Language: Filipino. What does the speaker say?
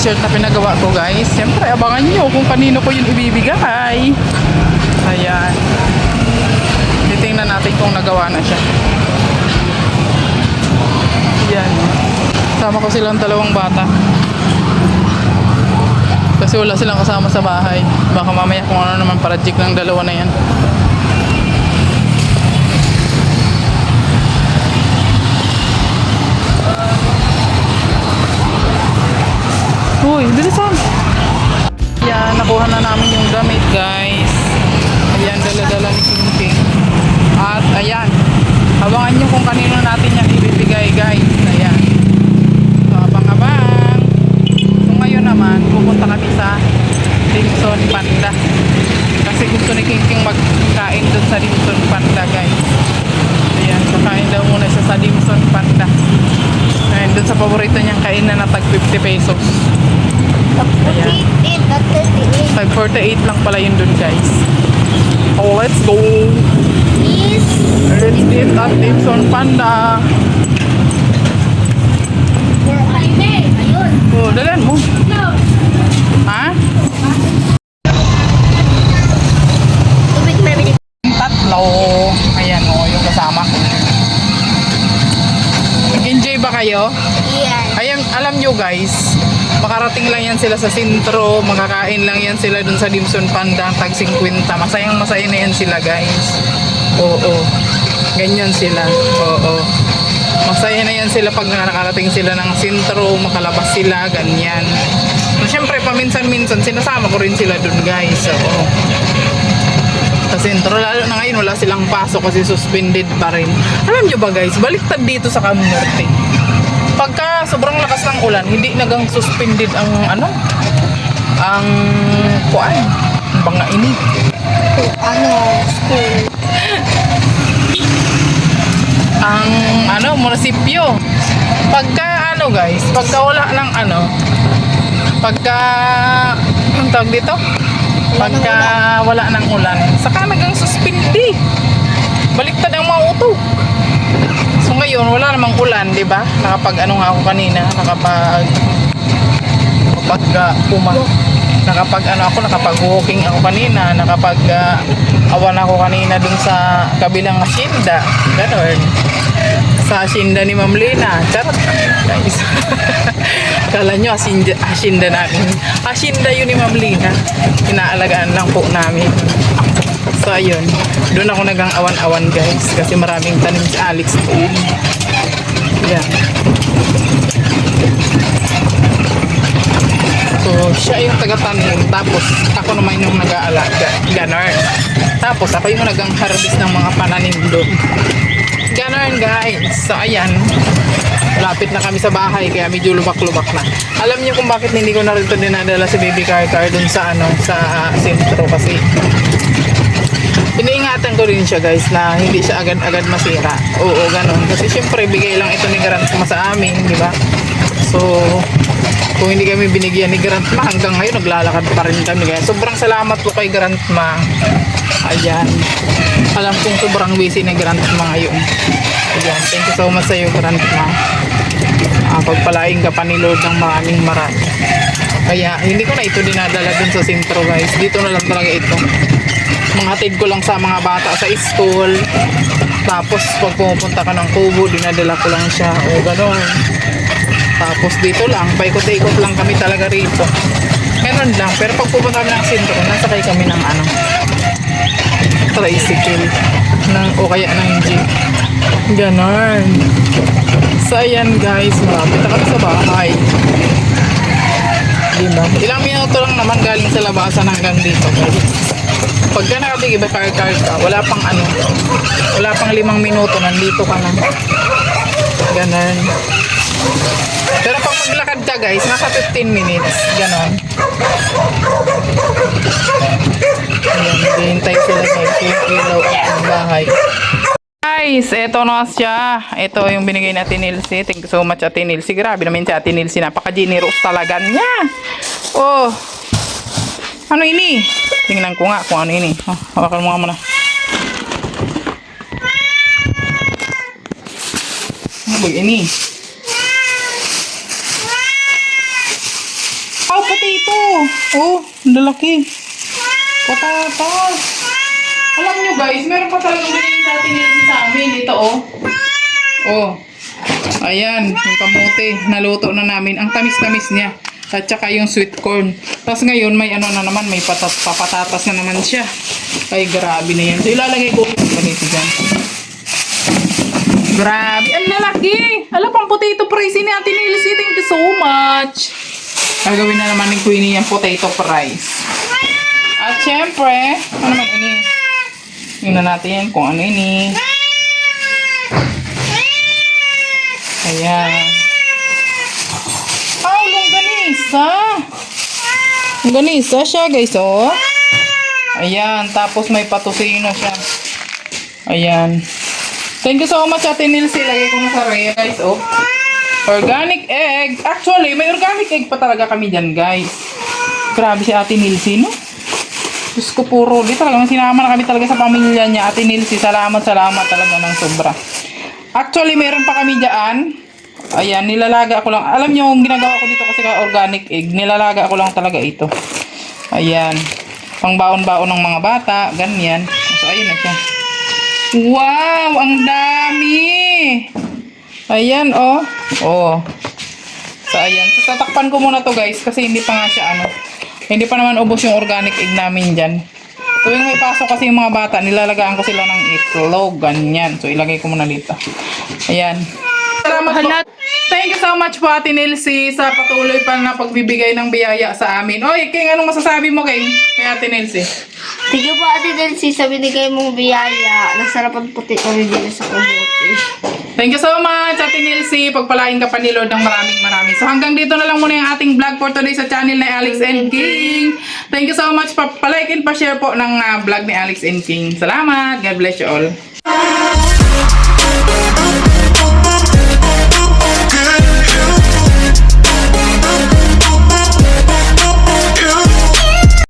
t-shirt na pinagawa ko guys. Siyempre, abangan nyo kung kanino ko yun ibibigay. Ayan. Titingnan natin kung nagawa na siya. Ayan. Sama ko silang dalawang bata. Kasi wala silang kasama sa bahay. Baka mamaya kung ano naman project ng dalawa na yan. Uy, bilisan! Ayan, nakuha na namin yung damit guys. Ayan, dala-dala ni King King. At ayan, abangan nyo kung kanino natin yung ibibigay guys. Ayan. So, abang-abang. So, ngayon naman, pupunta kami sa Dimson Panda. Kasi gusto ni King King magkain doon sa Dimson Panda guys. Ayan, kakain daw muna siya sa Dimson Panda. Ayan, doon sa paborito niyang kainan na tag 50 pesos. Ayan. Tag 48 lang pala yun doon guys. Oh, let's go! Let's eat at Dimson Panda. Oh, dalan mo. Ha? Tatlo. Ayan o, yung kasama ko. Nag-enjoy ba kayo? Yeah. Ayan, alam nyo guys, makarating lang yan sila sa sentro, makakain lang yan sila dun sa Dimson Panda, tag 50. Masayang masaya na yan sila guys. Oo. Ganyan sila. Oo. Masaya na yan sila pag nakarating sila ng sentro, makalabas sila, ganyan. So, syempre, paminsan-minsan, sinasama ko rin sila dun guys. Oo. Sa sentro, lalo na ngayon, wala silang pasok kasi suspended pa rin. Alam nyo ba guys, baliktad dito sa Camnorte. Pagka sobrang lakas ng ulan, hindi nagang suspended ang ang kuan, banga ini. School. Ang munisipyo. Pagka guys, pagka wala ng pagka ang tawag dito? Pagka wala ng ulan, saka nagang suspended. Baliktad ang mga utok. So ngayon, wala namang ulan, di ba? Nakapag nga ako kanina, nakapag-walking ako kanina, awan ako kanina dun sa kabilang asyenda. Ganon. Sa asyenda ni Ma'am Lina. Charot. Guys. Kala nyo, asyenda namin. Asyenda yun ni Ma'am Lina. Inaalagaan lang po namin. So ayun, doon ako nagang awan-awan guys kasi maraming tanim si Alex doon. Yan. So siya yung taga-tanim, tapos ako naman yung nag-aalaga. Ganon. Tapos ako yung nagang-harvest ng mga pananim doon. Ganon guys. So ayan, lapit na kami sa bahay kaya medyo lubak-lubak na. Alam niyo kung bakit hindi ko na rin ito dinadala si Baby Car doon sa sa sentro kasi iniingatan ko rin siya guys na hindi siya agad-agad masira. Oo, ganun. Kasi syempre bigay lang ito ni Grandma sa amin, di ba? So, kung hindi kami binigyan ni Grandma hanggang ngayon naglalakad pa rin kami. Kaya sobrang salamat po kay Grandma. Ayan. Alam kong sobrang busy ni Grandma ngayon. Ayan. Thank you so much sa iyo, Grandma. Pagpalaing ka pa ni Lord ng maraming marami. Kaya hindi ko na ito dinadala dun sa sentro guys. Dito na lang talaga ito. Manghatid ko lang sa mga bata sa school. Tapos pag pumunta ka ng Kubo, dinadala ko lang siya. O gano'n. Tapos dito lang, paikot-ikot lang kami talaga rito. Ganun lang. Pero pag pupunta kami ng sentro, nasakay kami ng tricycle. O kaya ng jeep. Ganon. So ayan guys, malapit na kami sa bahay. Diba? Ilang minuto lang naman galing sa labasan hanggang dito guys. Pagka nakatigiba car ka, wala pang 5 minuto, nandito ka na. Ganon. Pero pag maglakad ka guys, nasa 15 minutes. Ganon. Ayan, hihintay sila guys, yung ilaw ang bahay. Guys, eto na siya. Ito yung binigay ni Ate Nilsi. Thank you so much Ate Nilsi. Grabe naman si Ate Nilsi. Napaka-generous talaga niya. Oh. Ano ini? Tingnan ko nga kung ano ini. Oh, hawakan mo nga muna. Ano ba ini? Oh, ang lalaki. Patatas. Alam nyo guys, meron pa talagang binigay sa atin yun sa amin. Ito oh. Oh. Ayan, yung kamote. Naluto na namin. Ang tamis-tamis niya. At saka yung sweet corn. Tapos ngayon, may ano na naman, may papatatas na naman siya. Ay, grabe na yan. So, ilalagay ko ganito dyan. Grabe. Ang lalaki. Alam, pang potato fries ni Ate Nilsi. Thank you so much. Gagawin na naman ng Queenie yung potato fries. At syempre, ano naman ini? Tingnan natin kung ano ini. Ayan. Oh, longganisa. Longganisa siya, guys, oh. Ayan, tapos may patusino siya. Ayan. Thank you so much, Ate Nilsi. Lagay ko na sa raya, guys, oh. Organic egg. Actually, may organic egg pa talaga kami dyan, guys. Grabe si Ate Nilsi, no? Diyos ko, puro. Di talaga, sinama na kami talaga sa pamilya niya. Ate Nilsi, salamat talaga ng sobra. Actually, meron pa kami dyan. Ayan, nilalaga ako lang. Alam niyo, yung ginagawa ko dito kasi organic egg, nilalaga ako lang talaga ito. Ayan. Pang baon-baon ng mga bata. Ganyan. So, ayun na siya. Wow! Ang dami! Ayan, oh. Oh. So, ayan. So, tatakpan ko muna to guys kasi hindi pa nga siya ano. Hindi pa naman ubos yung organic egg namin dyan. Tuwing may pasok kasi yung mga bata, nilalagaan ko sila ng itlog. Ganyan. So, ilagay ko muna dito. Ayan. Salamat po. Thank you so much po, Ate Nilsi, sa patuloy pa na pagbibigay ng biyaya sa amin. Oy, King, anong masasabi mo kay Ate Nilsi? Thank you po, Ate Delcy, sa binigay mong biyaya. Nasarapan puti kami dito sa kabuti. Thank you so much, Ate Nilsi. Pagpalain ka pa ni Lord ng maraming. So hanggang dito na lang muna yung ating vlog for today sa channel ni Alex and King. Thank you so much. Pa-like and pa-share po ng vlog ni Alex and King. Salamat. God bless you all.